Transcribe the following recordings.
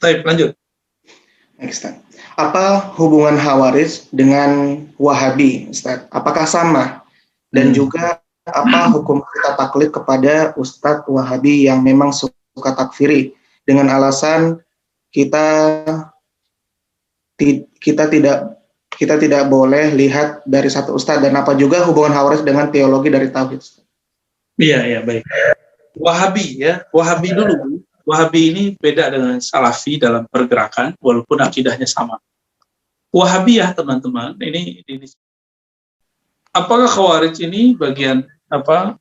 Baik, lanjut. Ustaz. Apa hubungan Khawarij dengan Wahabi, Ustaz? Apakah sama? Dan juga apa hukum kita taklid kepada Ustadz Wahabi yang memang suka takfiri dengan alasan kita tidak boleh lihat dari satu ustadz, dan apa juga hubungan Khawarij dengan teologi dari tauhid? Iya, baik. Wahabi ya, Wahabi dulu. Wahabi ini beda dengan Salafi dalam pergerakan, walaupun akidahnya sama. Wahabiyah, teman-teman, ini apakah Khawarij ini bagian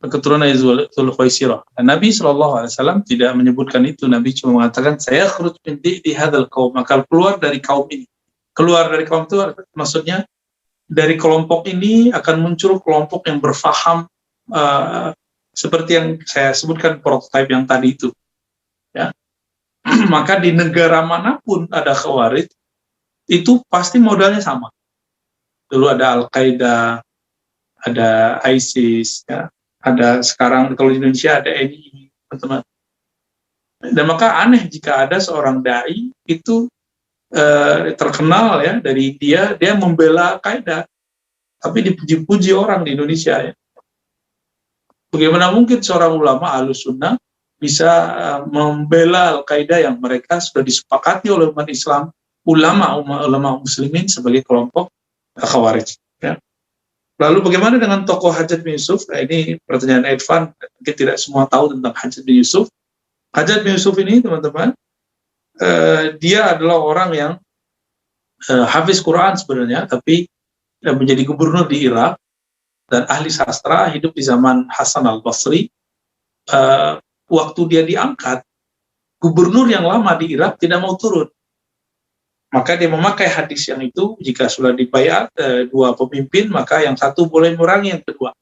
keturunan Zulkhuwaisirah? Nabi SAW tidak menyebutkan itu. Nabi cuma mengatakan, saya khuruj min di hadzal qaum, maka keluar dari kaum ini. Keluar dari kaum itu maksudnya dari kelompok ini akan muncul kelompok yang berfaham seperti yang saya sebutkan prototipe yang tadi itu. Ya. Maka di negara manapun ada Khawarij, itu pasti modalnya sama. Dulu ada Al-Qaeda, ada ISIS, ya. Ada sekarang kalau di Indonesia ada NI, teman-teman. Dan maka aneh jika ada seorang dai itu terkenal ya dari dia membela Al-Qaeda, tapi dipuji-puji orang di Indonesia. Ya. Bagaimana mungkin seorang ulama Ahlussunnah bisa membela Al-Qaeda yang mereka sudah disepakati oleh umat Islam, ulama muslimin sebagai kelompok Khawarij. Ya. Lalu bagaimana dengan tokoh Hajjaj bin Yusuf? Nah, ini pertanyaan advance, mungkin tidak semua tahu tentang Hajjaj bin Yusuf. Hajjaj bin Yusuf ini, teman-teman, dia adalah orang yang hafiz Quran sebenarnya, tapi menjadi gubernur di Irak dan ahli sastra, hidup di zaman Hasan al-Basri. Waktu dia diangkat, gubernur yang lama di Irak tidak mau turun. Maka dia memakai hadis yang itu, jika sudah dibayar dua pemimpin, maka yang satu boleh memerangi yang kedua.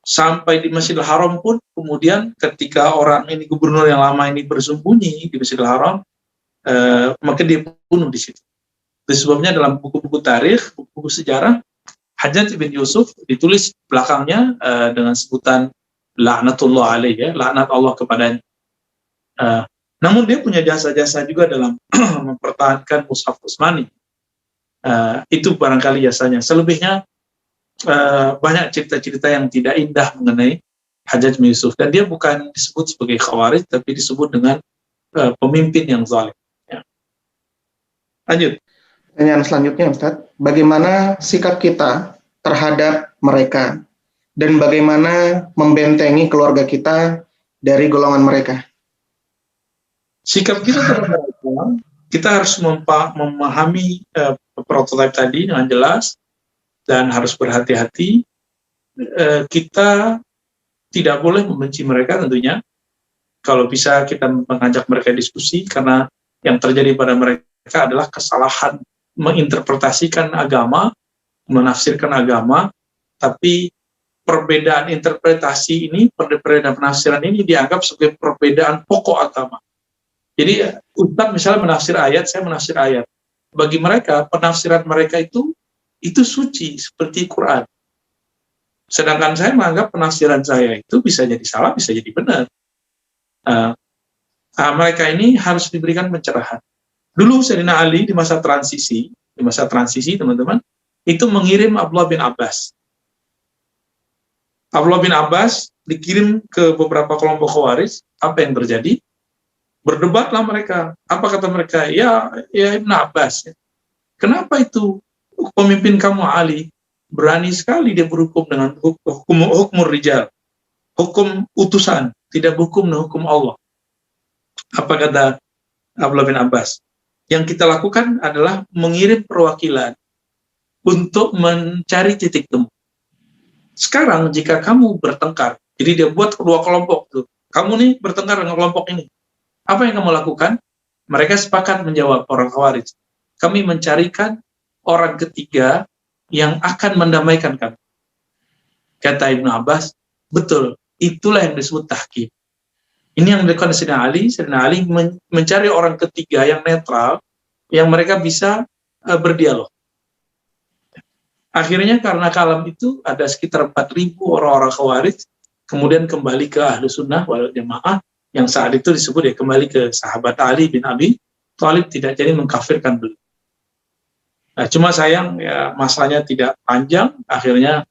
Sampai di Masjidil Haram pun, kemudian ketika orang ini, gubernur yang lama ini bersembunyi di Masjidil Haram, maka dia bunuh di situ. Itu sebabnya dalam buku-buku tarikh, buku-buku sejarah, Hajjaj bin Yusuf ditulis belakangnya dengan sebutan laknatullah alaih, ya, laknat Allah kepadanya. Namun dia punya jasa-jasa juga dalam mempertahankan Mushaf Utsmani. Itu barangkali jasanya. Selebihnya banyak cerita-cerita yang tidak indah mengenai Hajjaj bin Yusuf. Dan dia bukan disebut sebagai Khawarij, tapi disebut dengan pemimpin yang zalim. Ya. Lanjut. Pertanyaan selanjutnya, Ustadz. Bagaimana sikap kita terhadap mereka? Dan bagaimana membentengi keluarga kita dari golongan mereka? Sikap kita terhadap mereka, kita harus memahami prototipe tadi dengan jelas dan harus berhati-hati. Kita tidak boleh membenci mereka tentunya. Kalau bisa kita mengajak mereka diskusi, karena yang terjadi pada mereka adalah kesalahan menginterpretasikan agama, menafsirkan agama, tapi perbedaan interpretasi ini, perbedaan penafsiran ini dianggap sebagai perbedaan pokok agama. Jadi Ustaz misalnya menafsir ayat, saya menafsir ayat. Bagi mereka, penafsiran mereka itu suci, seperti Quran. Sedangkan saya menganggap penafsiran saya itu bisa jadi salah, bisa jadi benar. Mereka ini harus diberikan pencerahan. Dulu Sayyidina Ali di masa transisi teman-teman, itu mengirim Abdullah bin Abbas. Abdullah bin Abbas dikirim ke beberapa kelompok Khawarij. Apa yang terjadi? Berdebatlah mereka. Apa kata mereka? Ya Ibn Abbas. Kenapa itu pemimpin kamu Ali berani sekali dia berhukum dengan hukum rijal, hukum utusan, tidak hukum Allah. Apa kata Abdullah bin Abbas? Yang kita lakukan adalah mengirim perwakilan untuk mencari titik temu. Sekarang jika kamu bertengkar, jadi dia buat kedua kelompok tuh. Kamu nih bertengkar dengan kelompok ini. Apa yang kamu lakukan? Mereka sepakat menjawab, orang Khawarij. Kami mencarikan orang ketiga yang akan mendamaikan kami. Kata Ibnu Abbas, betul, itulah yang disebut tahkim. Ini yang dilakukan Sayyidina Ali. Sayyidina Ali mencari orang ketiga yang netral, yang mereka bisa berdialog. Akhirnya karena kalam itu ada sekitar 4.000 orang-orang Khawarij, kemudian kembali ke Ahlussunnah wal Jamaah, yang saat itu disebut ya kembali ke sahabat Ali bin Abi Thalib tidak jadi mengkafirkan beliau. Nah, cuma sayang ya masanya tidak panjang, akhirnya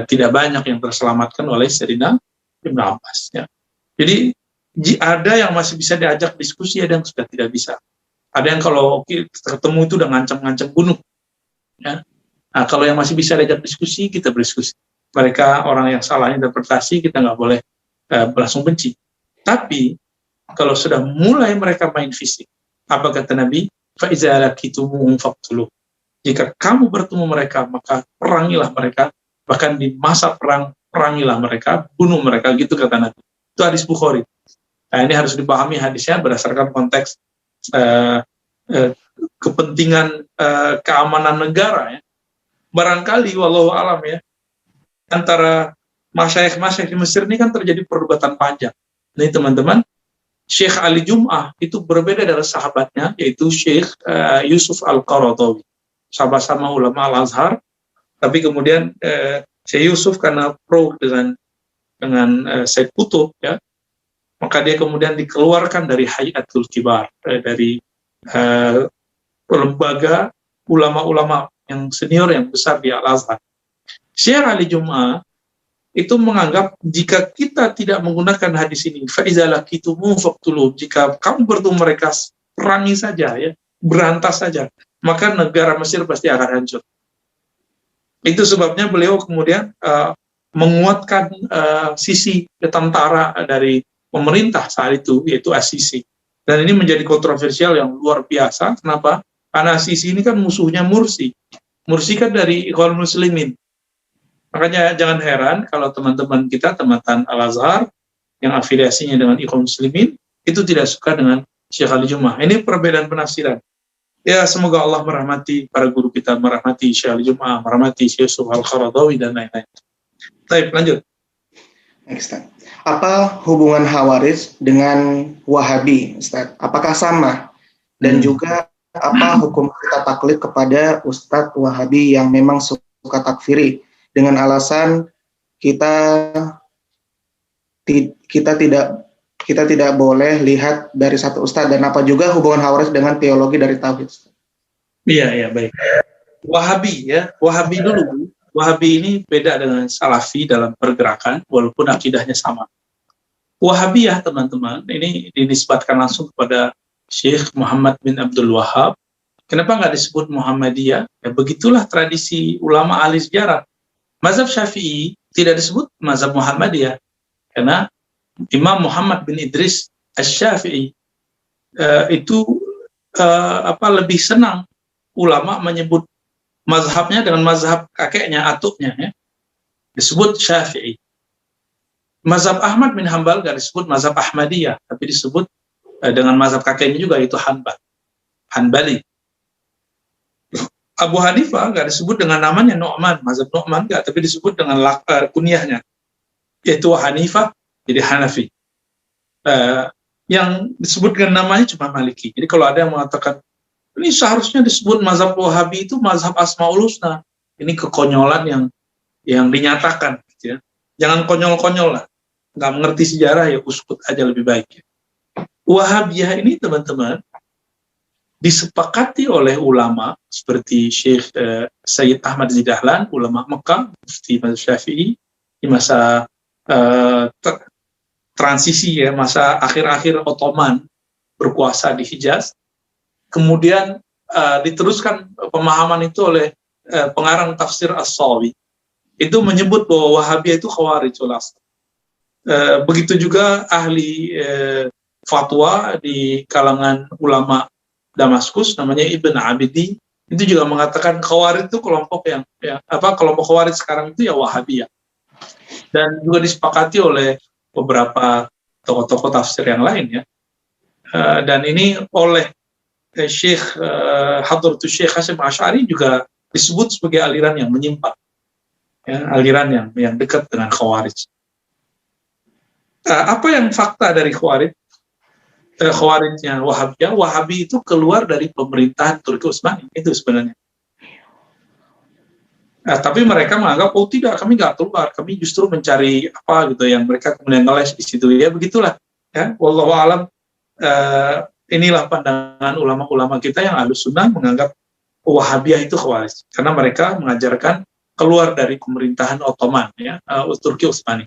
tidak banyak yang terselamatkan oleh Sayyidina Ibn Abbas. Ya. Jadi ada yang masih bisa diajak diskusi, ada yang sudah tidak bisa. Ada yang kalau ketemu itu udah ngancam-ngancam bunuh. Ya. Nah, kalau yang masih bisa diajak diskusi, kita berdiskusi. Mereka orang yang salah interpretasi, kita nggak boleh langsung benci. Tapi kalau sudah mulai mereka main fisik, apa kata Nabi? فَإِذَا لَقِيتُمُوهُمْ فَاقْتُلُوهُمْ. Jika kamu bertemu mereka, maka perangilah mereka. Bahkan di masa perang, perangilah mereka, bunuh mereka, gitu kata Nabi. Itu hadis Bukhari. Nah, ini harus dipahami hadisnya berdasarkan konteks kepentingan keamanan negara. Ya. Barangkali, wallahu alam ya, antara masyayikh di Mesir ini kan terjadi perdebatan panjang. Nih teman-teman, Syekh Ali Jum'ah itu berbeda dari sahabatnya, yaitu Syekh Yusuf Al-Qaradawi. Sama-sama ulama Al-Azhar, tapi kemudian Syekh Yusuf karena pro dengan Said Qutb, ya, maka dia kemudian dikeluarkan dari Hayatul Kibar, dari lembaga ulama-ulama yang senior yang besar di Al-Azhar. Syekh Ali Jum'ah itu menganggap jika kita tidak menggunakan hadis ini, فَإِذَا لَقِيتُمُوهُمْ فَاقْتُلُوهُمْ, jika kamu bertemu mereka, perangi saja, ya, berantas saja, maka negara Mesir pasti akan hancur. Itu sebabnya beliau kemudian menguatkan sisi tentara dari pemerintah saat itu, yaitu As-Sisi. Dan ini menjadi kontroversial yang luar biasa. Kenapa? Karena As-Sisi ini kan musuhnya Mursi. Mursi kan dari Ikhwanul Muslimin. Makanya jangan heran kalau teman-teman kita, teman-teman Al-Azhar, yang afiliasinya dengan Ikhwanul Muslimin, itu tidak suka dengan Syekh Ali Jum'ah. Ini perbedaan penafsiran. Ya, semoga Allah merahmati para guru kita, merahmati Syekh Ali Jum'ah, merahmati Syekh Yusuf Al-Qaradawi, dan lain-lain. Baik, lanjut. Next time. Apa hubungan Khawarij dengan Wahabi, Ustaz? Apakah sama? Dan juga apa hukum kita taklid kepada Ustadz Wahabi yang memang suka takfiri dengan alasan kita tidak boleh lihat dari satu ustadz, dan apa juga hubungan Khawarij dengan teologi dari tauhid? Iya, baik. Wahabi ya, Wahabi dulu. Wahabi ini beda dengan Salafi dalam pergerakan, walaupun akidahnya sama. Wahabiyah, teman-teman, ini dinisbatkan langsung kepada Syekh Muhammad bin Abdul Wahhab. Kenapa nggak disebut Muhammadiyah? Ya, begitulah tradisi ulama ahli sejarah. Mazhab Syafi'i tidak disebut mazhab Muhammadiyah, karena Imam Muhammad bin Idris Asy-Syafi'i itu lebih senang ulama menyebut mazhabnya dengan mazhab kakeknya, atuknya, ya. Disebut Syafi'i. Mazhab Ahmad bin Hambal nggak disebut mazhab Ahmadiyah, tapi disebut dengan mazhab kakeknya juga, itu Hanbali. Abu Hanifah nggak disebut dengan namanya Nu'man, mazhab Nu'man nggak, tapi disebut dengan kunyahnya, yaitu Hanifah, jadi Hanafi. Yang disebut dengan namanya cuma Maliki. Jadi kalau ada yang mengatakan ini seharusnya disebut mazhab Wahabi itu mazhab Asmaul Husna, ini kekonyolan yang dinyatakan, gitu ya. Jangan konyol-konyol lah, nggak mengerti sejarah ya uskut aja lebih baik. Ya. Wahabiyah ini teman-teman disepakati oleh ulama seperti Syekh Sayyid Ahmad Zidahlan, ulama Mekah, mufti mazhab Syafi'i di masa transisi, ya, masa akhir-akhir Ottoman berkuasa di Hijaz. Kemudian diteruskan pemahaman itu oleh pengarang tafsir As-Sawi. Itu menyebut bahwa Wahabiyah itu Khawarijul Asr. Begitu juga ahli fatwa di kalangan ulama Damaskus, namanya Ibn Abidi, itu juga mengatakan Khawarij itu kelompok kelompok Khawarij sekarang itu ya Wahabiyah. Dan juga disepakati oleh beberapa tokoh-tokoh tafsir yang lain, ya. Dan ini oleh Syekh Hadratus Syekh Hasyim Asy'ari juga disebut sebagai aliran yang menyimpang, ya, aliran yang dekat dengan Khawarij. Apa yang fakta dari Khawarij? Khawarijnya Wahabiyah, Wahabi itu keluar dari pemerintahan Turki Utsmani, itu sebenarnya. Tapi mereka menganggap, oh tidak, kami nggak keluar, kami justru mencari apa gitu yang mereka kemudian ngeles di situ, ya begitulah. Ya, wallahu alam. inilah pandangan ulama-ulama kita yang Ahlus Sunnah menganggap Wahabiyah itu Khawarij, karena mereka mengajarkan keluar dari pemerintahan Ottoman, ya, Turki Utsmani.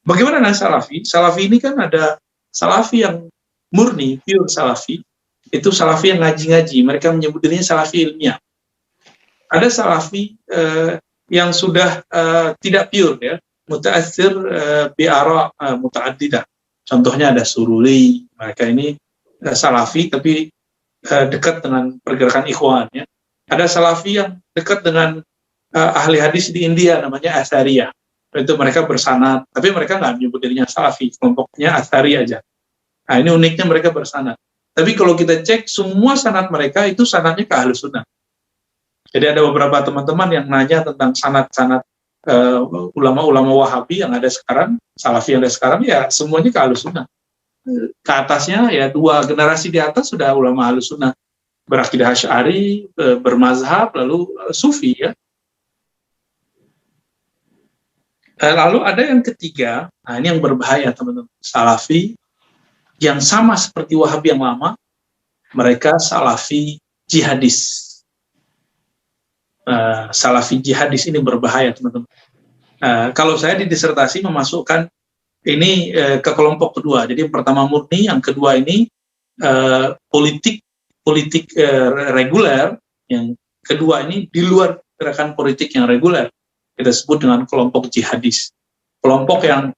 Bagaimana dengan Salafi? Salafi ini kan ada Salafi yang murni, pure Salafi, itu Salafi yang ngaji-ngaji, mereka menyebut dirinya Salafi ilmiah. Ada Salafi yang sudah tidak pure, ya, muta'athir bi'ara muta'addidah. Contohnya ada Sururi, mereka ini Salafi tapi dekat dengan pergerakan Ikhwan, ya. Ada Salafi yang dekat dengan ahli hadis di India, namanya Athariyah. Itu mereka bersanad, tapi mereka nggak menyebut dirinya Salafi, kelompoknya Athari aja. Nah, ini uniknya mereka bersanad. Tapi kalau kita cek, semua sanad mereka itu sanadnya ke Ahlus Sunnah. Jadi ada beberapa teman-teman yang nanya tentang sanad-sanad ulama-ulama Wahabi yang ada sekarang, Salafi yang ada sekarang, ya semuanya ke Ahlus Sunnah. Ke atasnya, ya 2 generasi di atas sudah ulama Ahlus Sunnah, berakidah Asy'ari, bermazhab, lalu Sufi, ya. Lalu ada yang ketiga, nah ini yang berbahaya teman-teman, Salafi yang sama seperti Wahabi yang lama, mereka Salafi jihadis. Salafi jihadis ini berbahaya teman-teman. Kalau saya di disertasi memasukkan ini ke kelompok kedua. Jadi yang pertama murni, yang kedua ini politik reguler, yang kedua ini di luar gerakan politik yang reguler. Kita sebut dengan kelompok jihadis. Kelompok yang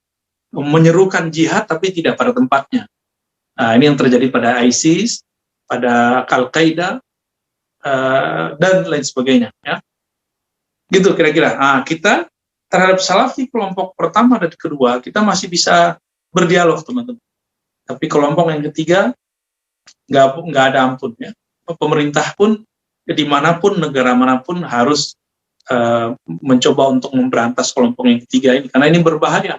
menyerukan jihad tapi tidak pada tempatnya. Nah, ini yang terjadi pada ISIS, pada Al-Qaeda, dan lain sebagainya, ya. Gitu kira-kira. Nah, kita terhadap Salafi kelompok pertama dan kedua kita masih bisa berdialog teman-teman. Tapi kelompok yang ketiga nggak ada ampun, ya. Pemerintah pun dimanapun, negara manapun harus mencoba untuk memberantas kelompok yang ketiga ini, karena ini berbahaya,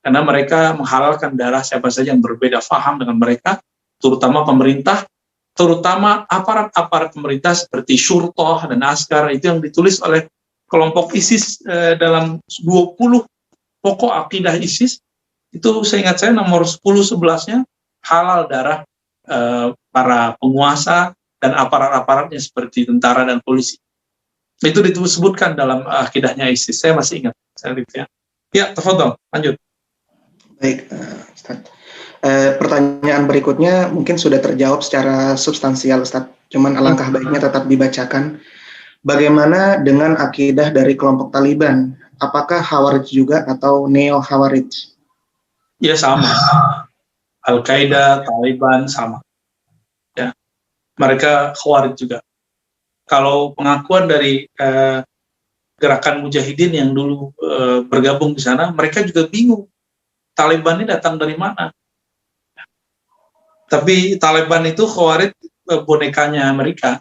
karena mereka menghalalkan darah siapa saja yang berbeda faham dengan mereka, terutama pemerintah, terutama aparat-aparat pemerintah seperti syurtoh dan askar, itu yang ditulis oleh kelompok ISIS dalam 20 pokok akidah ISIS, itu seingat saya nomor 10-11-nya halal darah para penguasa dan aparat-aparatnya seperti tentara dan polisi. Itu disebutkan dalam akidahnya ISIS. Saya masih ingat. Ya, tafadhol, lanjut. Baik, Ustaz. Pertanyaan berikutnya mungkin sudah terjawab secara substansial, Ustaz. Cuman alangkah baiknya tetap dibacakan. Bagaimana dengan akidah dari kelompok Taliban? Apakah Khawarij juga atau neo-Khawarij? Ya, sama. Al-Qaeda, Taliban, sama. Ya, mereka Khawarij juga. Kalau pengakuan dari gerakan Mujahidin yang dulu bergabung di sana, mereka juga bingung. Taliban ini datang dari mana? Tapi Taliban itu Khawarij bonekanya Amerika.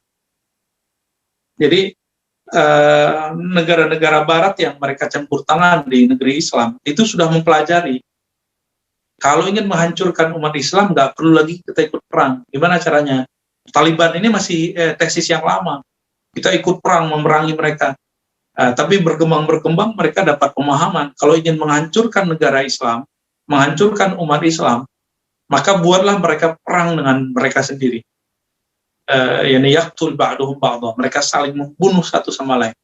Jadi negara-negara Barat yang mereka campur tangan di negeri Islam itu sudah mempelajari. Kalau ingin menghancurkan umat Islam, nggak perlu lagi kita ikut perang. Gimana caranya? Taliban ini masih tesis yang lama. Kita ikut perang memerangi mereka. Tapi berkembang mereka dapat pemahaman. Kalau ingin menghancurkan negara Islam, menghancurkan umat Islam, maka buatlah mereka perang dengan mereka sendiri. Yaqtul ba'duhum ba'dha. Mereka saling membunuh satu sama lain.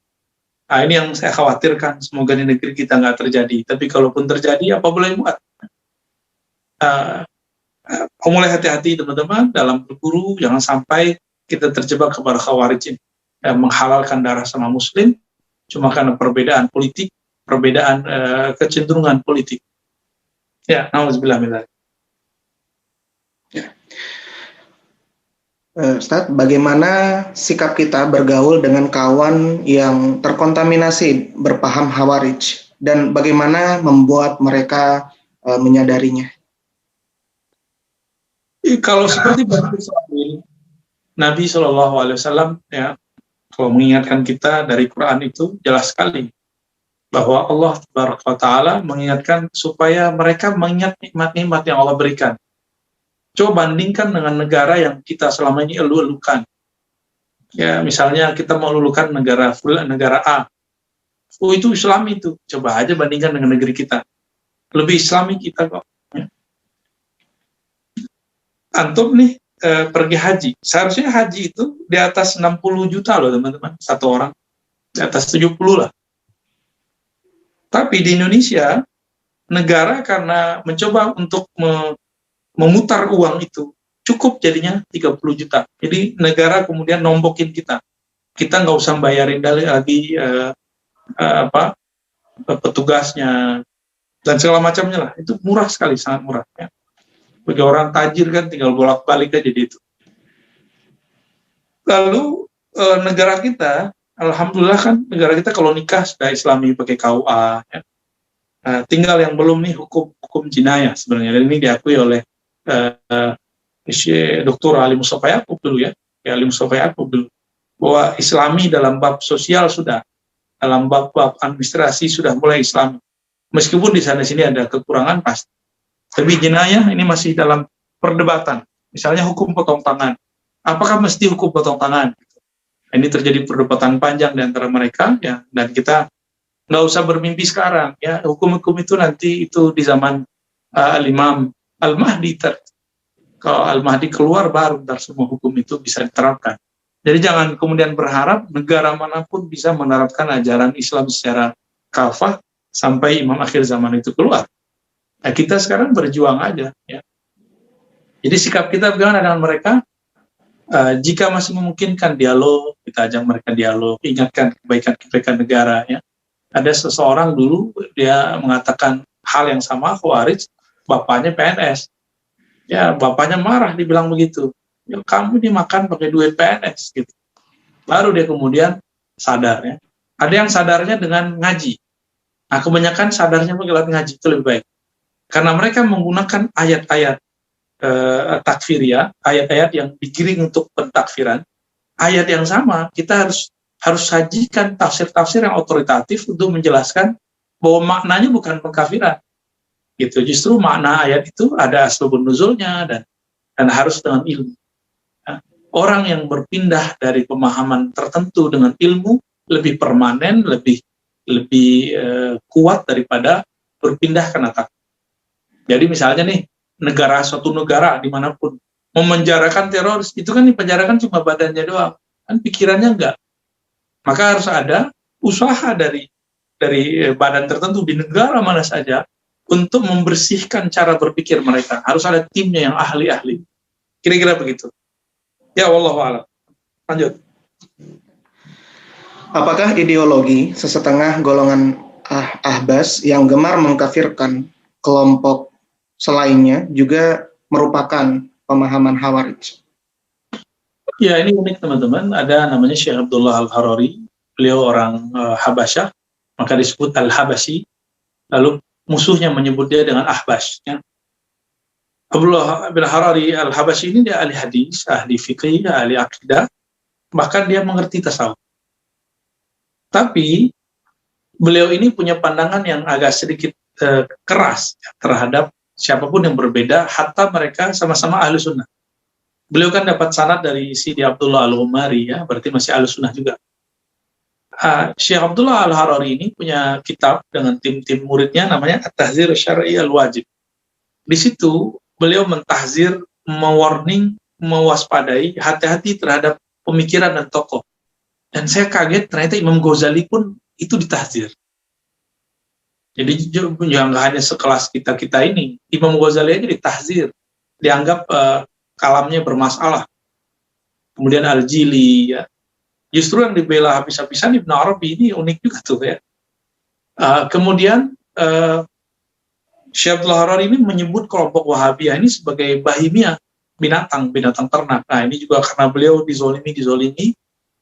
Nah, ini yang saya khawatirkan. Semoga di negeri kita nggak terjadi. Tapi kalaupun terjadi, apa boleh buat? Mulai hati-hati teman-teman dalam berburu, jangan sampai kita terjebak kepada Khawarij ini. Menghalalkan darah sama muslim cuma karena perbedaan politik, perbedaan kecenderungan politik. Ya, nauzubillah min dzalik. Ya. Ustaz, bagaimana sikap kita bergaul dengan kawan yang terkontaminasi berpaham Khawarij dan bagaimana membuat mereka menyadarinya? Kalau seperti Bani Israil, Nabi SAW, ya, kalau mengingatkan kita dari Quran itu jelas sekali bahwa Allah Tabaraka wa Ta'ala mengingatkan supaya mereka mengingat nikmat-nikmat yang Allah berikan. Coba bandingkan dengan negara yang kita selama ini elu-elukan. Ya, misalnya kita melulukan negara A. Oh, itu Islam itu. Coba aja bandingkan dengan negeri kita. Lebih Islami kita kok. Ya. Antum nih pergi haji. Seharusnya haji itu di atas 60 juta loh teman-teman, satu orang. Di atas 70 lah. Tapi di Indonesia, negara karena mencoba untuk memutar uang itu, cukup jadinya 30 juta. Jadi negara kemudian nombokin kita. Kita nggak usah bayarin lagi petugasnya, dan segala macamnya lah. Itu murah sekali, sangat murah. Ya. Bagi orang tajir kan tinggal bolak-balik aja di itu. Lalu negara kita, alhamdulillah kan negara kita kalau nikah sudah Islami pakai KUA. Ya. Tinggal yang belum nih hukum jinayah sebenarnya. Dan ini diakui oleh Dr. Ali Mustafa Yaakob dulu ya. Ali Mustafa Yaakob dulu. Bahwa Islami dalam bab sosial sudah, dalam bab administrasi sudah mulai Islami. Meskipun di sana-sini ada kekurangan pasti. Tapi jinayah ini masih dalam perdebatan. Misalnya hukum potong tangan. Apakah mesti hukum potong tangan? Ini terjadi perdebatan panjang di antara mereka, ya, dan kita nggak usah bermimpi sekarang. Ya, hukum-hukum itu nanti itu di zaman Al-Imam Al-Mahdi. Kalau Al-Mahdi keluar, baru ntar semua hukum itu bisa diterapkan. Jadi jangan kemudian berharap negara manapun bisa menerapkan ajaran Islam secara kafah sampai Imam akhir zaman itu keluar. Nah, kita sekarang berjuang aja. Ya. Jadi sikap kita bagaimana dengan mereka? Jika masih memungkinkan dialog, kita ajak mereka dialog, ingatkan kebaikan-kebaikan negara. Ya. Ada seseorang dulu, dia mengatakan hal yang sama, Khawarij, bapaknya PNS. Ya, bapaknya marah, dibilang begitu. Ya, kamu dimakan pakai duit PNS. Gitu. Baru dia kemudian sadar. Ya. Ada yang sadarnya dengan ngaji. Nah, kebanyakan sadarnya lewat ngaji, itu lebih baik. Karena mereka menggunakan ayat-ayat takfiriyah, ayat-ayat yang digiring untuk pentakfiran, ayat yang sama, kita harus sajikan tafsir-tafsir yang otoritatif untuk menjelaskan bahwa maknanya bukan pengkafiran. Gitu. Justru makna ayat itu ada asbabun nuzulnya dan harus dengan ilmu. Nah, orang yang berpindah dari pemahaman tertentu dengan ilmu lebih permanen, lebih kuat daripada berpindah karena takut. Jadi misalnya nih, suatu negara dimanapun memenjarakan teroris, itu kan dipenjarakan cuma badannya doang, kan pikirannya enggak. Maka harus ada usaha dari badan tertentu di negara mana saja untuk membersihkan cara berpikir mereka. Harus ada timnya yang ahli-ahli. Kira-kira begitu. Ya, wallahu a'lam. Lanjut. Apakah ideologi sesetengah golongan ahbas yang gemar mengkafirkan kelompok selainnya juga merupakan pemahaman Khawarij? Ya, ini unik teman-teman. Ada namanya Syekh Abdullah Al-Harari. Beliau orang Habasyah, maka disebut Al-Habasyi. Lalu musuhnya menyebut dia dengan Ahbas. Ya. Abdullah bin Harari Al-Habasyi ini dia ahli hadis, ahli fikih, ahli akidah. Bahkan dia mengerti tasawuf. Tapi beliau ini punya pandangan yang agak sedikit keras ya, terhadap siapapun yang berbeda, hatta mereka sama-sama ahli sunnah. Beliau kan dapat sanad dari Sidi Abdullah Al-Umari, ya, berarti masih ahli sunnah juga. Syekh Abdullah Al-Harari ini punya kitab dengan tim-tim muridnya namanya At-Tahzir Syar'i Al-Wajib. Di situ beliau mentahzir, mewarning, mewaspadai, hati-hati terhadap pemikiran dan tokoh. Dan saya kaget ternyata Imam Ghazali pun itu ditahzir. Jadi jangan hanya sekelas kita ini, Imam Ghazali aja ditahzir, dianggap kalamnya bermasalah. Kemudian Al-Jili, ya. Justru yang dibela habis-habisan Ibn Arabi ini unik juga tuh ya. Kemudian Syekh Abdul Harari ini menyebut kelompok Wahabiyah ini sebagai bahimiyah, binatang ternak. Nah, ini juga karena beliau dizolimi.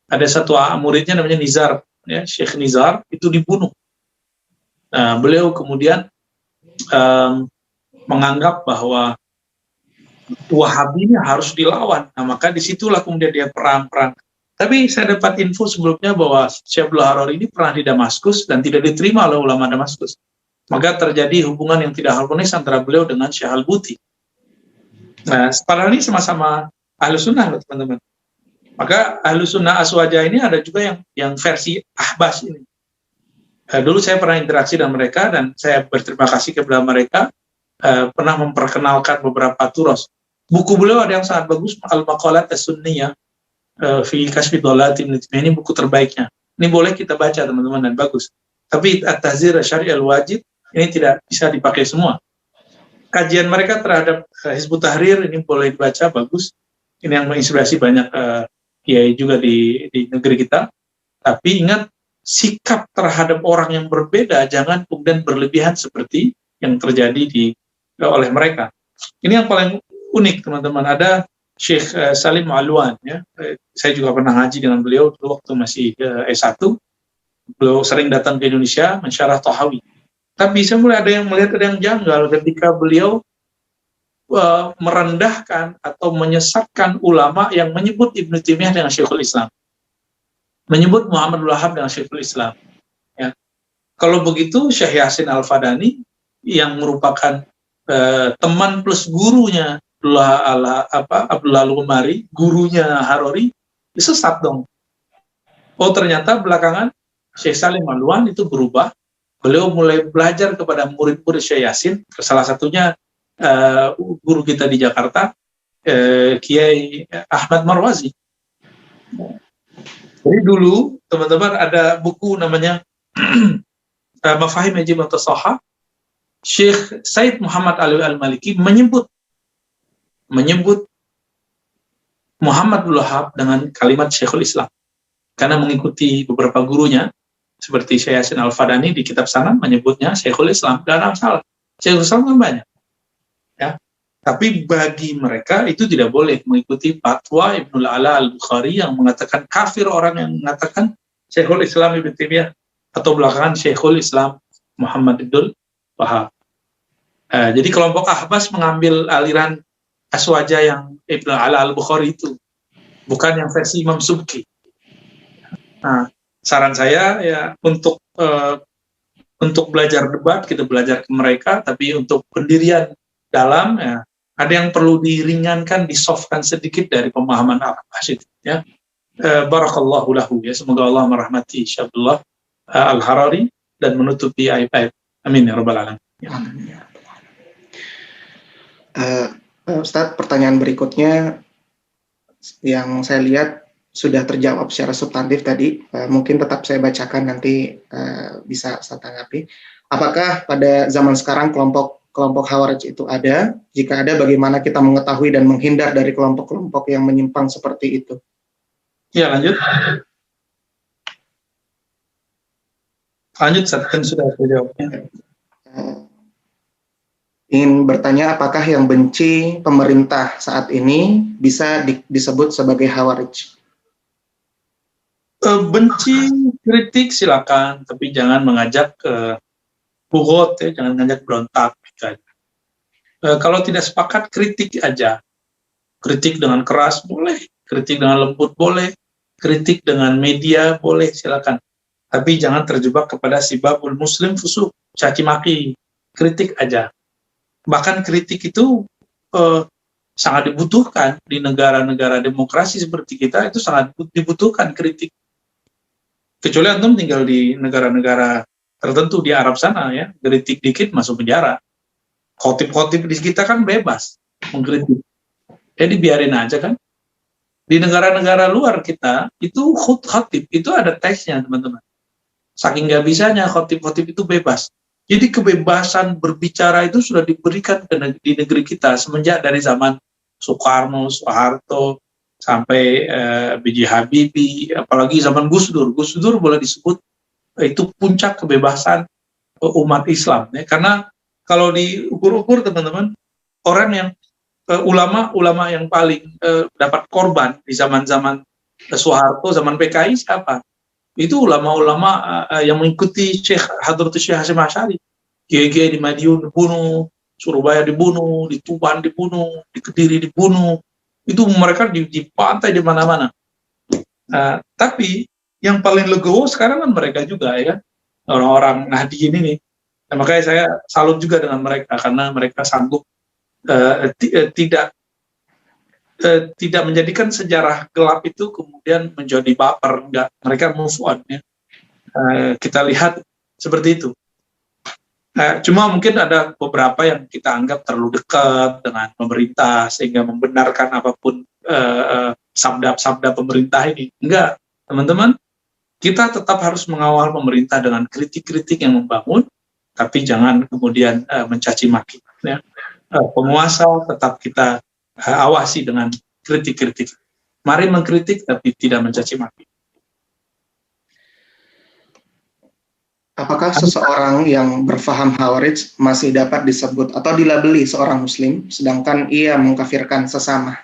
Ada satu muridnya namanya Nizar, ya, Syekh Nizar itu dibunuh. Nah, beliau kemudian menganggap bahwa Wahabi ini harus dilawan. Nah, maka disitulah kemudian dia perang. Tapi saya dapat info sebelumnya bahwa Syekh Abdul Harari ini pernah di Damaskus dan tidak diterima oleh ulama Damaskus. Maka terjadi hubungan yang tidak harmonis antara beliau dengan Syekh Al-Buti. Nah, padahal ini sama-sama ahlu sunnah, teman-teman. Maka ahlu sunnah Aswaja ini ada juga yang versi Ahbas ini. Dulu saya pernah interaksi dengan mereka dan saya berterima kasih kepada mereka, pernah memperkenalkan beberapa turos. Buku beliau ada yang sangat bagus, Al-Maqalat As-Sunniyah fi Kashfi Dhalalatin Ibnu Taimiyah, ini buku terbaiknya. Ini boleh kita baca teman-teman dan bagus. Tapi At-Tahzir Syari' Al-Wajib ini tidak bisa dipakai semua. Kajian mereka terhadap Hizbut Tahrir ini boleh dibaca, bagus. Ini yang menginspirasi banyak kiai juga di negeri kita. Tapi ingat, sikap terhadap orang yang berbeda jangan kemudian berlebihan seperti yang terjadi oleh mereka. Ini yang paling unik teman-teman. Ada Syekh Salim Alwan, ya. Saya juga pernah ngaji dengan beliau waktu masih S1. Beliau sering datang ke Indonesia mensyarah Tahawi. Tapi saya mulai ada yang melihat ada yang janggal ketika beliau merendahkan atau menyesatkan ulama yang menyebut Ibnu Taimiyah dengan Syekhul Islam, menyebut Muhammad Wahab dengan Syekhul Islam. Ya. Kalau begitu Syekh Yasin Al-Fadani yang merupakan teman plus gurunya Abdullah Al-Ghumari, gurunya Harori, sesat dong. Oh, ternyata belakangan Syekh Salim Alwan itu berubah. Beliau mulai belajar kepada murid-murid Syekh Yasin, salah satunya guru kita di Jakarta, Kiai Ahmad Marwazi. Jadi dulu teman-teman ada buku namanya Mafahim Najim At-Tasahah. Syekh Said Muhammad Ali Al-Maliki menyebut Muhammad Wahab dengan kalimat Syekhul Islam, karena mengikuti beberapa gurunya seperti Syekh Yasin Al-Fadani di kitab sana menyebutnya Syekhul Islam. Dan salah, Syekhul Islam kan banyak, ya. Tapi bagi mereka itu tidak boleh mengikuti fatwa Ibnul Ala Al-Bukhari yang mengatakan kafir orang yang mengatakan Syekhul Islam Ibnu Taimiyah atau belakangan Syekhul Islam Muhammad Abdul Wahab. Jadi kelompok Ahbas mengambil aliran Aswaja yang Ibnu Ala Al-Bukhari itu, bukan yang versi Imam Subki. Nah, saran saya ya untuk belajar debat kita belajar ke mereka, tapi untuk pendirian dalam ya ada yang perlu diringankan, disoftkan sedikit dari pemahaman Al-Hasid, ya. Barakallahu lahu, ya, semoga Allah merahmati Syekh Abdullah Al-Harari dan menutupi aib-aib. Amin ya rabbal alamin. Amin. Ustadz, pertanyaan berikutnya yang saya lihat sudah terjawab secara substantif tadi, mungkin tetap saya bacakan nanti bisa saya tanggapi. Apakah pada zaman sekarang kelompok Khawarij itu ada? Jika ada, bagaimana kita mengetahui dan menghindar dari kelompok-kelompok yang menyimpang seperti itu? Ya, lanjut. Lanjut, kan sudah jawabnya. Ingin bertanya, apakah yang benci pemerintah saat ini bisa disebut sebagai Khawarij? Benci, kritik silakan, tapi jangan mengajak bugot, ya, jangan mengajak berontak. Kalau tidak sepakat, kritik aja. Kritik dengan keras boleh, kritik dengan lembut boleh, kritik dengan media boleh, silakan. Tapi jangan terjebak kepada sibabul muslim fusuk, caci maki. Kritik aja. Bahkan kritik itu sangat dibutuhkan di negara-negara demokrasi seperti kita, itu sangat dibutuhkan kritik. Kecuali antum tinggal di negara-negara tertentu di Arab sana, ya, kritik dikit masuk penjara. Khotib-khotib di kita kan bebas mengkritik. Jadi biarin aja kan. Di negara-negara luar kita itu khotib itu ada teksnya, teman-teman. Saking nggak bisanya khotib-khotib itu bebas. Jadi kebebasan berbicara itu sudah diberikan di negeri kita semenjak dari zaman Soekarno, Soeharto, sampai B.J. Habibie, apalagi zaman Gus Dur. Gus Dur boleh disebut itu puncak kebebasan umat Islam, ya. Karena kalau diukur-ukur teman-teman, orang yang ulama yang paling dapat korban di zaman-zaman Soeharto, zaman PKI siapa? Itu ulama-ulama yang mengikuti Syekh Hadratus Syekh Hasyim Asy'ari. Kiai-kiai di Madiun dibunuh, Surabaya dibunuh, di Tuban dibunuh, di Kediri dibunuh. Itu mereka dipantai di mana-mana. Tapi yang paling legowo sekarang kan mereka juga, ya, orang-orang Nahdien ini. Nah, makanya saya salut juga dengan mereka karena mereka sanggup tidak menjadikan sejarah gelap itu kemudian menjadi baper. Enggak, mereka move on, ya. Kita lihat seperti itu. Cuma mungkin ada beberapa yang kita anggap terlalu dekat dengan pemerintah sehingga membenarkan apapun sabda-sabda pemerintah ini. Enggak, teman-teman, kita tetap harus mengawal pemerintah dengan kritik-kritik yang membangun, tapi jangan kemudian mencaci maki. Ya. Penguasa tetap kita awasi dengan kritik-kritik. Mari mengkritik tapi tidak mencaci maki. Apakah seseorang yang berfaham Khawarij masih dapat disebut atau dilabeli seorang muslim sedangkan ia mengkafirkan sesama?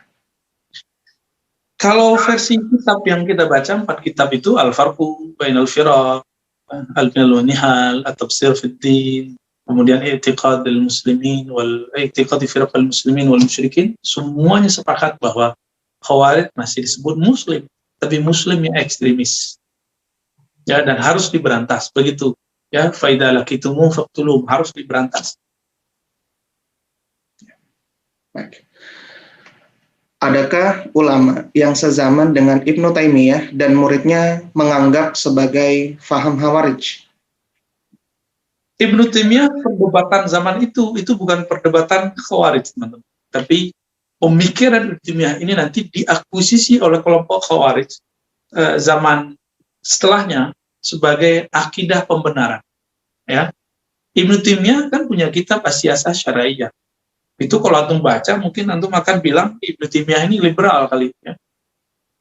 Kalau versi kitab yang kita baca, 4 kitab itu Al-Farqu Bainal Firaq, Al-Milal wa Nihal, At-Tafsir fi Din, kemudian I'tiqad al-Muslimin wal I'tiqad Firaq al-Muslimin wal Musyrikin, semuanya sepakat bahwa Khawarij masih disebut muslim, tapi muslim yang ekstremis. Ya, dan harus diberantas begitu. Ya, faida lakitumu faqtulum, harus diberantas. Baik. Adakah ulama yang sezaman dengan Ibnu Taimiyah dan muridnya menganggap sebagai faham Khawarij? Ibnu Taimiyah, perdebatan zaman itu bukan perdebatan Khawarij, teman-teman. Tapi pemikiran Ibnu Taimiyah ini nanti diakuisisi oleh kelompok Khawarij zaman setelahnya sebagai akidah pembenaran. Ya, Ibnu Taimiyah kan punya kitab As-Siyasah Syar'iyyah. Itu kalau antum baca, mungkin antum akan bilang Ibnu Taimiyah ini liberal kali. Ya.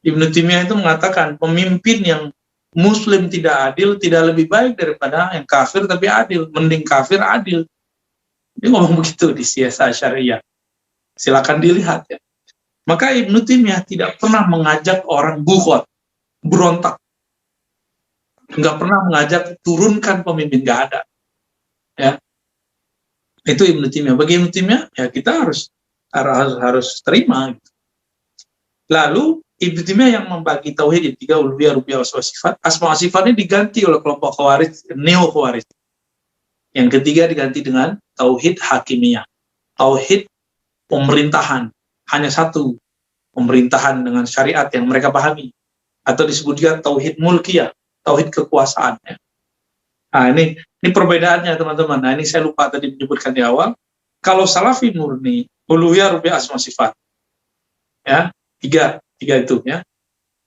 Ibnu Taimiyah itu mengatakan pemimpin yang muslim tidak adil tidak lebih baik daripada yang kafir tapi adil. Mending kafir adil. Dia ngomong begitu di Siyasah Syar'iyyah. Silakan dilihat ya. Maka Ibnu Taimiyah tidak pernah mengajak orang bukhot, berontak. Nggak pernah mengajak turunkan pemimpin, nggak ada. Ya. Itu Ibnu Taimiyah. Bagi Ibnu Taimiyah, ya kita harus terima. Gitu. Lalu Ibnu Taimiyah yang membagi tauhid 3 uluhiyah, rububiyah, asma sifat. Asma sifatnya diganti oleh kelompok Khawarij, neo Khawarij. Yang ketiga diganti dengan tauhid hakimiyah, tauhid pemerintahan, hanya satu pemerintahan dengan syariat yang mereka pahami, atau disebut juga tauhid mulkiyah, tauhid kekuasaan. Ya. Nah, ini perbedaannya teman-teman. Nah, ini saya lupa tadi menyebutkan di awal. Kalau Salafi murni, uluhiyah, rububiyah, asma sifat, ya tiga itu ya.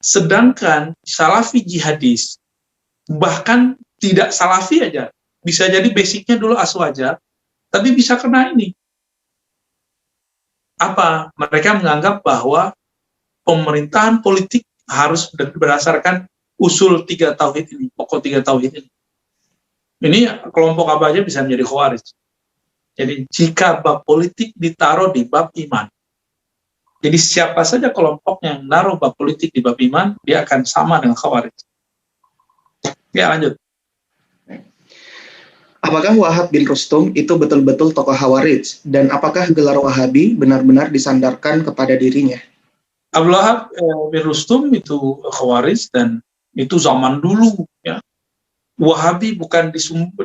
Sedangkan Salafi jihadis, bahkan tidak Salafi aja, bisa jadi basicnya dulu aswaja, tapi bisa kena ini. Apa? Mereka menganggap bahwa pemerintahan politik harus berdasarkan usul 3 tauhid ini, pokok 3 tauhid ini. Ini kelompok apa aja bisa menjadi Khawarij. Jadi jika bab politik ditaruh di bab iman, jadi siapa saja kelompok yang naruh bab politik di bab iman, dia akan sama dengan Khawarij. Ya, lanjut. Apakah Wahab bin Rustum itu betul-betul tokoh Khawarij? Dan apakah gelar Wahabi benar-benar disandarkan kepada dirinya? Abu Wahab bin Rustum itu Khawarij, dan itu zaman dulu. Ya. Wahabi bukan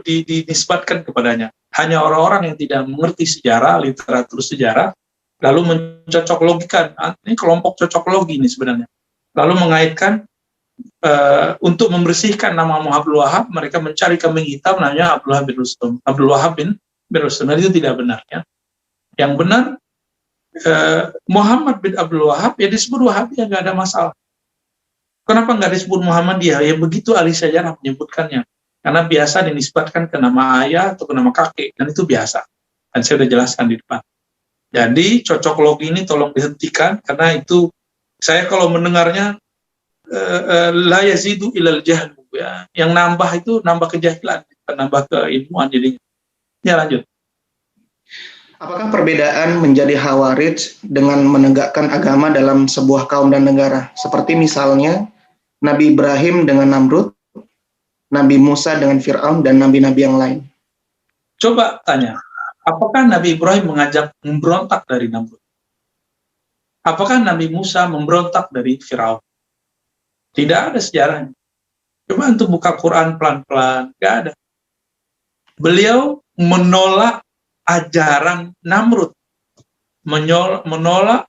dinisbatkan kepadanya. Hanya orang-orang yang tidak mengerti sejarah, literatur sejarah, lalu mencocok logikan. Ini kelompok cocok logi ini sebenarnya. Lalu mengaitkan untuk membersihkan nama Abdul Wahab, mereka mencari kambing hitam namanya Abdul Wahab bin Rustum. Abdul Wahab bin Rustum. Dan itu tidak benar. Ya. Yang benar Muhammad bin Abdul Wahab ya disebut Wahabi, ya nggak ada masalah. Kenapa nggak disebut Muhammadiyah? Ya begitu ahli sejarah menyebutkannya. Karena biasa dinisbatkan ke nama ayah atau ke nama kakek, dan itu biasa. Dan saya sudah jelaskan di depan. Jadi cocok logi ini tolong dihentikan, karena itu saya kalau mendengarnya la yazidu ilal jahlu, ya. Yang nambah itu nambah kejahilan, nambah keilmuan jadinya. Ya, lanjut. Apakah perbedaan menjadi Khawarij dengan menegakkan agama dalam sebuah kaum dan negara? Seperti misalnya Nabi Ibrahim dengan Namrud, Nabi Musa dengan Fir'aun, dan nabi-nabi yang lain. Coba tanya, apakah Nabi Ibrahim mengajak memberontak dari Namrud? Apakah Nabi Musa memberontak dari Fir'aun? Tidak ada sejarahnya. Coba untuk buka Quran pelan-pelan, nggak ada. Beliau menolak ajaran Namrud, menolak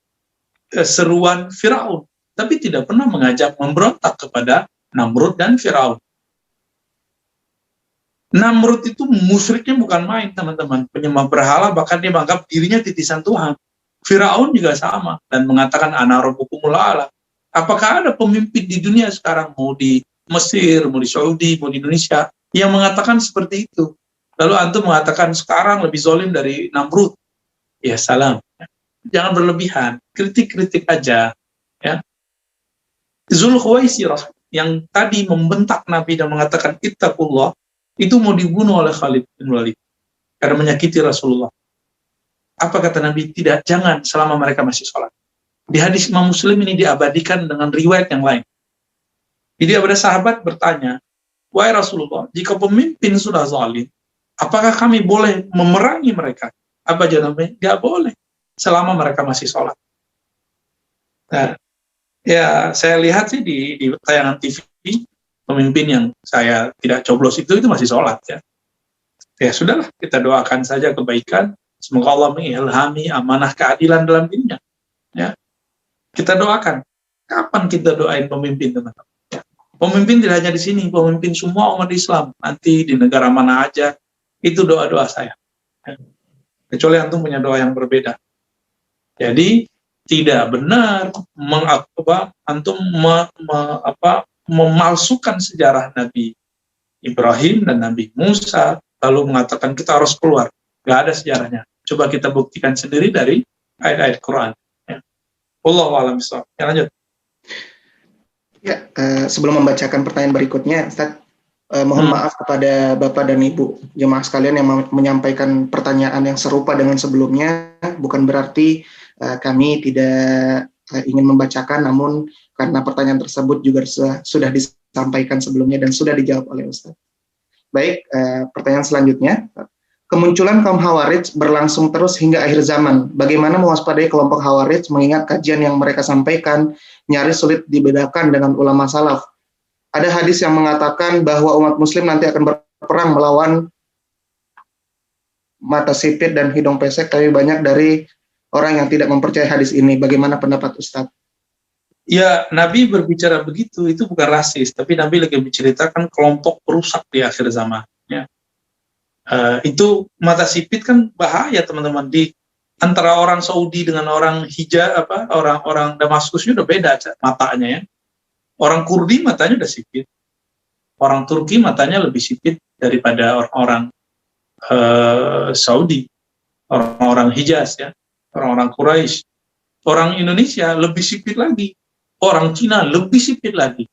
seruan Fir'aun, tapi tidak pernah mengajak memberontak kepada Namrud dan Fir'aun. Namrud itu musyriknya bukan main, teman-teman. Penyembah berhala, bahkan dia menganggap dirinya titisan Tuhan. Firaun juga sama, dan mengatakan ana rabbukumul a'la. Apakah ada pemimpin di dunia sekarang, mau di Mesir, mau di Saudi, mau di Indonesia, yang mengatakan seperti itu? Lalu antum mengatakan sekarang lebih zalim dari Namrud. Ya salam. Jangan berlebihan, kritik-kritik aja. Ya. Zulkhuwaisirah yang tadi membentak Nabi dan mengatakan ittaqullah, itu mau dibunuh oleh Khalid bin Walid karena menyakiti Rasulullah. Apa kata Nabi? Tidak, jangan selama mereka masih sholat. Di hadis Imam Muslim ini diabadikan dengan riwayat yang lain. Jadi ada sahabat bertanya, wahai Rasulullah, jika pemimpin sudah zalim, apakah kami boleh memerangi mereka? Apa jawabnya? Gak boleh, selama mereka masih sholat. Nah, ya saya lihat sih di tayangan TV, pemimpin yang saya tidak coblos itu masih sholat ya. Ya sudahlah, kita doakan saja kebaikan. Semoga Allah mengilhami amanah keadilan dalam dirinya. Ya, kita doakan. Kapan kita doain pemimpin, teman-teman? Ya. Pemimpin tidak hanya di sini, pemimpin semua umat Islam. Nanti di negara mana aja, itu doa-doa saya. Ya. Kecuali antum punya doa yang berbeda. Jadi tidak benar antum memalsukan sejarah Nabi Ibrahim dan Nabi Musa, lalu mengatakan kita harus keluar. Gak ada sejarahnya. Coba kita buktikan sendiri dari ayat-ayat Quran. Ya. Wallahu a'lam bishawab. Ya, lanjut. Ya, sebelum membacakan pertanyaan berikutnya, Ustaz, mohon maaf kepada Bapak dan Ibu jemaah sekalian yang menyampaikan pertanyaan yang serupa dengan sebelumnya. Bukan berarti kami tidak ingin membacakan, namun karena pertanyaan tersebut juga sudah disampaikan sebelumnya dan sudah dijawab oleh Ustaz. Baik, pertanyaan selanjutnya. Kemunculan kaum Khawarij berlangsung terus hingga akhir zaman. Bagaimana mewaspadai kelompok Khawarij mengingat kajian yang mereka sampaikan nyaris sulit dibedakan dengan ulama salaf? Ada hadis yang mengatakan bahwa umat muslim nanti akan berperang melawan mata sipit dan hidung pesek, tapi banyak dari orang yang tidak mempercayai hadis ini. Bagaimana pendapat Ustadz? Ya, Nabi berbicara begitu, itu bukan rasis, tapi Nabi lagi menceritakan kelompok perusak di akhir zaman. Ya. Itu mata sipit kan bahaya, teman-teman. Di antara orang Saudi dengan orang hijab, orang Damaskus udah beda matanya ya. Orang Kurdi matanya udah sipit, orang Turki matanya lebih sipit daripada orang-orang Saudi, orang-orang Hijaz ya, orang-orang Quraisy. Orang Indonesia lebih sipit lagi, orang Cina lebih sipit lagi.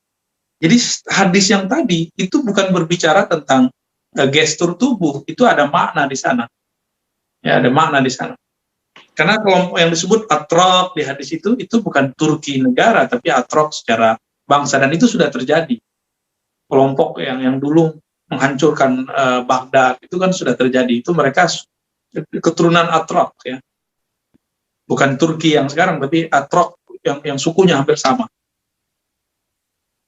Jadi hadis yang tadi itu bukan berbicara tentang gestur tubuh, itu ada makna di sana. Ya, ada makna di sana. Karena kelompok yang disebut Atraq di hadis itu bukan Turki negara, tapi Atraq secara bangsa, dan itu sudah terjadi. Kelompok yang dulu menghancurkan Baghdad itu kan sudah terjadi. Itu mereka keturunan Atraq ya. Bukan Turki yang sekarang, tapi Atraq yang sukunya hampir sama.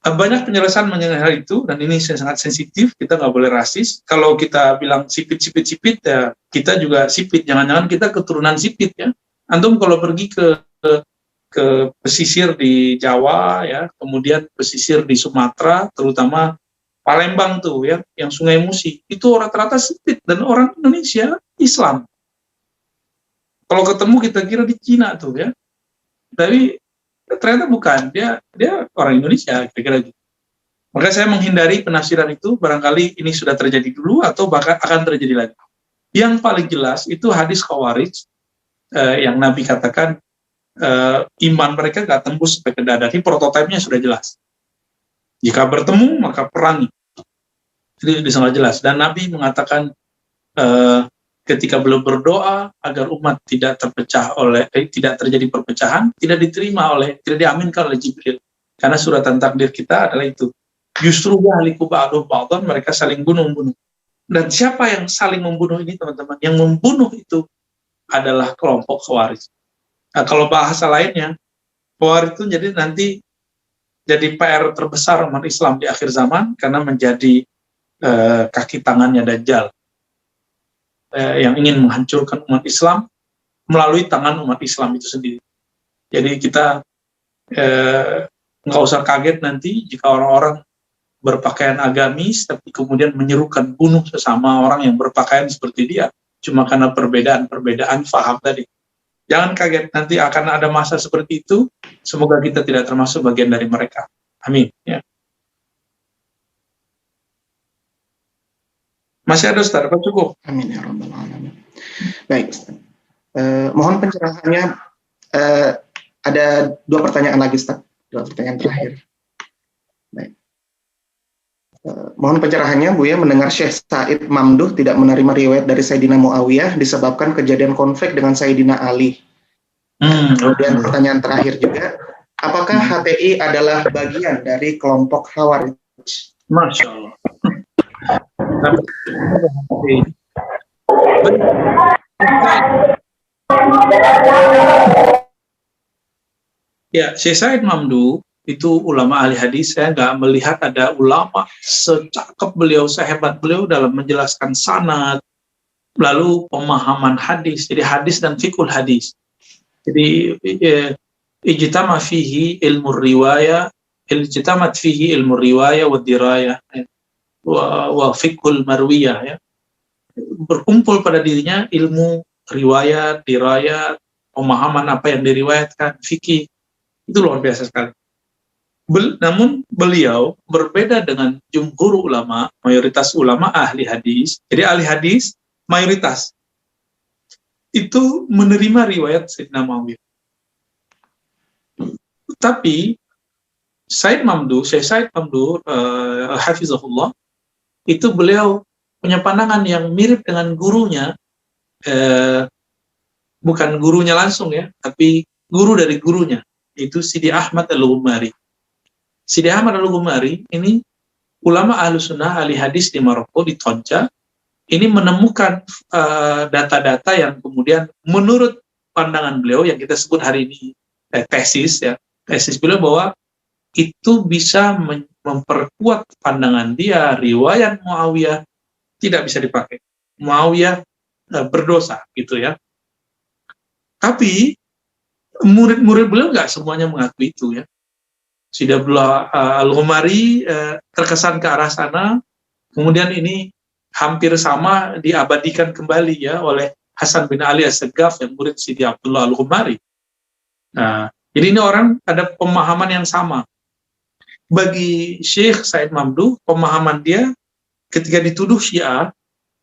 Banyak penjelasan mengenai hal itu, dan ini sangat sensitif, kita nggak boleh rasis. Kalau kita bilang sipit, ya kita juga sipit, jangan-jangan kita keturunan sipit ya. Antum kalau pergi ke pesisir di Jawa ya, kemudian pesisir di Sumatera, terutama Palembang tuh ya, yang Sungai Musi, itu rata-rata sipit, dan orang Indonesia Islam. Kalau ketemu kita kira di Cina tuh ya, tapi ternyata bukan, dia orang Indonesia, kira-kira gitu. Maka saya menghindari penafsiran itu, barangkali ini sudah terjadi dulu atau bahkan akan terjadi lagi. Yang paling jelas itu hadis Khawarij yang Nabi katakan iman mereka gak tembus sampai ke dada. Ini prototipenya sudah jelas. Jika bertemu maka perangi. Jadi sangat jelas. Dan Nabi mengatakan ketika beliau berdoa agar umat tidak tidak terjadi perpecahan, tidak diaminkan oleh Jibril. Karena suratan takdir kita adalah itu. Justru yahliku ba'duhum ba'dhan, mereka saling bunuh-bunuh. Dan siapa yang saling membunuh ini, teman-teman? Yang membunuh itu adalah kelompok Khawarij. Nah, kalau bahasa lainnya, Khawarij itu jadi PR terbesar umat Islam di akhir zaman karena menjadi kaki tangannya Dajjal. Yang ingin menghancurkan umat Islam melalui tangan umat Islam itu sendiri. Jadi kita nggak usah kaget nanti jika orang-orang berpakaian agamis, tapi kemudian menyerukan bunuh sesama orang yang berpakaian seperti dia, cuma karena perbedaan faham tadi. Jangan kaget, nanti akan ada masa seperti itu. Semoga kita tidak termasuk bagian dari mereka. Amin. Ya. Masih ada Ustaz, apa cukup? Amin ya rabbal alamin. Baik Ustaz. Mohon pencerahannya. Ada 2 pertanyaan lagi Ustaz. 2 pertanyaan terakhir. Baik. Mohon pencerahannya, Buya mendengar Syekh Said Mamduh tidak menerima riwayat dari Sayyidina Muawiyah disebabkan kejadian konflik dengan Sayyidina Ali. Kemudian pertanyaan terakhir juga, apakah HTI adalah bagian dari kelompok Khawarij? Masya Allah. Ya, Syekh Said Mamduh itu ulama ahli hadis. Saya nggak melihat ada ulama secakap beliau, sehebat beliau dalam menjelaskan sanad, lalu pemahaman hadis. Jadi hadis dan fikul hadis. Jadi ijtama fihi ilmu riwayah, ijtamat fihi ilmu riwayah wa dirayah wa fikul marwiyah, ya. Berkumpul pada dirinya ilmu riwayat, dirayat, pemahaman apa yang diriwayatkan, fikih. Itu luar biasa sekali. Namun beliau berbeda dengan jumhur ulama, mayoritas ulama ahli hadis. Jadi ahli hadis mayoritas itu menerima riwayat Sayyidina Muawiyah. Tapi Syekh Said Mamduh hafizahullah, itu beliau punya pandangan yang mirip dengan gurunya, bukan gurunya langsung ya, tapi guru dari gurunya, itu Sidi Ahmad Al-Ghumari. Sidi Ahmad Al-Ghumari ini ulama Ahlussunnah ahli hadis di Maroko, di Tonja. Ini menemukan data-data yang kemudian menurut pandangan beliau yang kita sebut hari ini tesis beliau, bahwa itu bisa memperkuat pandangan dia riwayat Muawiyah tidak bisa dipakai. Muawiyah berdosa gitu ya. Tapi murid-murid beliau nggak semuanya mengakui itu ya. Sidi Abdullah Al-Ghumari terkesan ke arah sana, kemudian ini hampir sama diabadikan kembali ya oleh Hasan bin Ali As-Segaf yang murid Sidi Abdullah Al-Ghumari. Nah, jadi ini orang ada pemahaman yang sama. Bagi Syekh Said Mamduh, pemahaman dia ketika dituduh Syiah,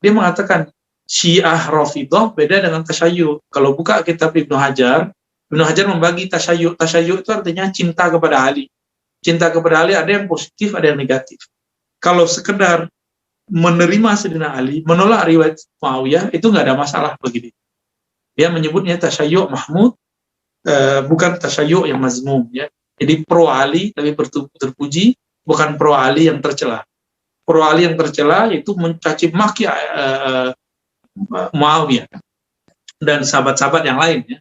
dia mengatakan Syiah Rafidhah beda dengan tasyayyu'. Kalau buka kitab Ibnu Hajar membagi tasyayyu'. Tasyayyu' itu artinya cinta kepada Ali. Cinta kepada Ali ada yang positif, ada yang negatif. Kalau sekedar menerima Sayyidina Ali, menolak riwayat Muawiyah, itu nggak ada masalah bagi dia. Dia menyebutnya tasyayyu' mahmud, bukan tasyayyu' yang mazmum ya. Jadi pro Ali tapi terpuji, bukan pro Ali yang tercela. Pro Ali yang tercela itu mencaci maki Muawiyah dan sahabat-sahabat yang lain ya.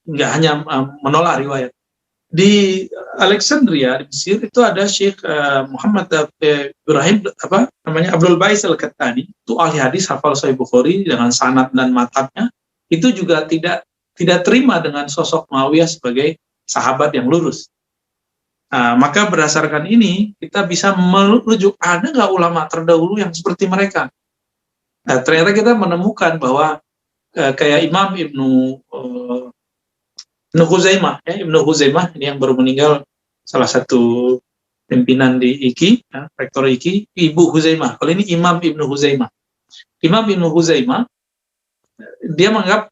Nggak hanya menolak riwayat. Di Alexandria di Mesir itu ada Syekh Muhammad Ibrahim Abdul Bais Al-Kattani, itu ahli hadis, hafal Sahih Bukhari dengan sanad dan matanya. Itu juga tidak terima dengan sosok Muawiyah sebagai sahabat yang lurus. Maka berdasarkan ini kita bisa merujuk, ada nggak ulama terdahulu yang seperti mereka? Ternyata kita menemukan bahwa kayak Imam Ibnu Huzaimah, ya, Ibnu Huzaimah ini yang baru meninggal, salah satu pimpinan di IKI, ya, rektor IKI, Ibu Huzaimah. Kalau ini Imam Ibnu Huzaimah. Imam Ibnu Huzaimah, dia menganggap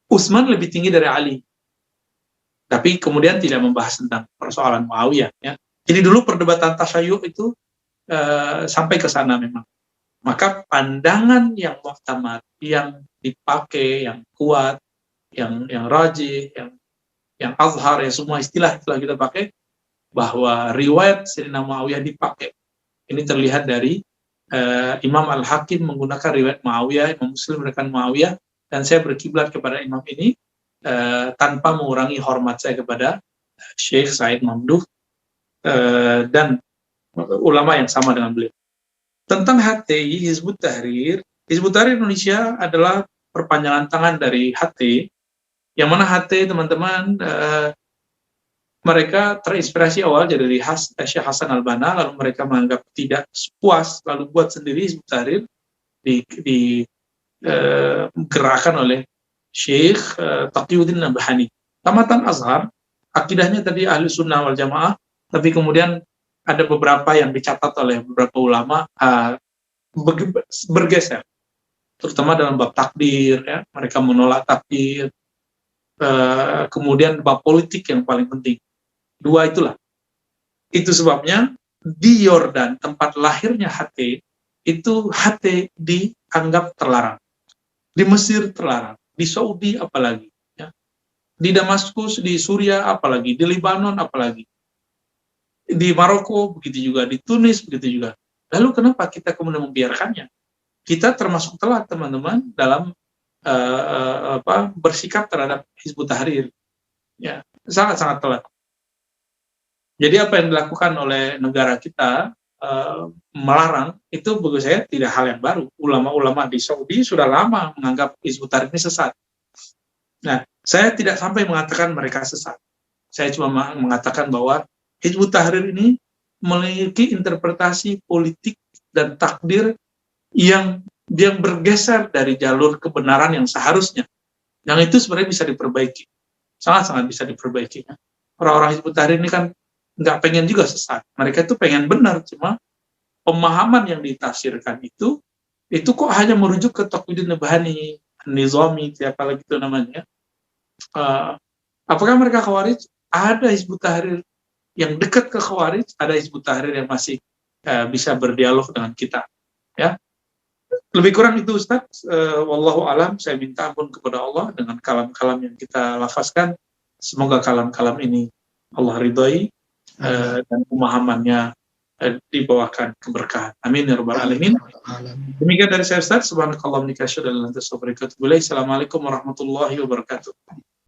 Utsman lebih tinggi dari Ali. Tapi kemudian tidak membahas tentang persoalan Muawiyah. Ya. Jadi dulu perdebatan tasyayyu' itu sampai ke sana memang. Maka pandangan yang muhtamad, yang dipakai, yang kuat, yang rajih, yang azhar, ya semua istilah kita pakai, bahwa riwayat Sayyidina Muawiyah dipakai. Ini terlihat dari Imam Al-Hakim menggunakan riwayat Muawiyah, Imam Muslim menggunakan Muawiyah, dan saya berkiblat kepada imam ini tanpa mengurangi hormat saya kepada Syekh Said Mamduh dan ulama yang sama dengan beliau. Tentang HTI, Hizbut Tahrir Indonesia adalah perpanjangan tangan dari HT, yang mana HT teman-teman mereka terinspirasi awal dari Syekh Hasan Al-Banna, lalu mereka menganggap tidak puas, lalu buat sendiri Hizbut Tahrir gerakan oleh Syekh Taqiyuddin Nabhani. Tamatan Azhar, akidahnya tadi ahli sunnah wal jamaah, tapi kemudian ada beberapa yang dicatat oleh beberapa ulama bergeser, terutama dalam bab takdir, ya, mereka menolak takdir, kemudian bab politik yang paling penting. Dua itulah. Itu sebabnya di Yordan, tempat lahirnya HT, itu HT dianggap terlarang. Di Mesir terlarang, di Saudi apalagi, ya. Di Damaskus, di Suriah apalagi, di Lebanon apalagi, di Maroko begitu juga, di Tunis begitu juga. Lalu kenapa kita kemudian membiarkannya? Kita termasuk telat, teman-teman, dalam bersikap terhadap Hizbut Tahrir, ya, sangat-sangat telat. Jadi apa yang dilakukan oleh negara kita melarang itu bagi saya tidak hal yang baru. Ulama-ulama di Saudi sudah lama menganggap Hizbut Tahrir ini sesat. Nah, saya tidak sampai mengatakan mereka sesat. Saya cuma mengatakan bahwa Hizbut Tahrir ini memiliki interpretasi politik dan takdir yang bergeser dari jalur kebenaran yang seharusnya. Yang itu sebenarnya bisa diperbaiki. Sangat-sangat bisa diperbaiki. Orang-orang Hizbut Tahrir ini kan nggak pengen juga sesat. Mereka itu pengen benar, cuma pemahaman yang ditafsirkan itu kok hanya merujuk ke Taqiyuddin Nabhani, Nizami, siapa lagi itu namanya. Apakah mereka Khawarij? Ada Hizbut Tahrir yang dekat ke Khawarij, ada Hizbut Tahrir yang masih bisa berdialog dengan kita. Ya, lebih kurang itu Ustaz. Wallahu alam. Saya minta ampun kepada Allah dengan kalam-kalam yang kita lafazkan. Semoga kalam-kalam ini Allah ridhoi dan pemahamannya dibawakan keberkahan. Amin ya rabbal alamin. Demikian dari saya Ustaz. Subhanakallahumma wa bihamdika asyhadu an la ilaha illa anta astaghfiruka wa atubu ilaik. Assalamualaikum warahmatullahi wabarakatuh.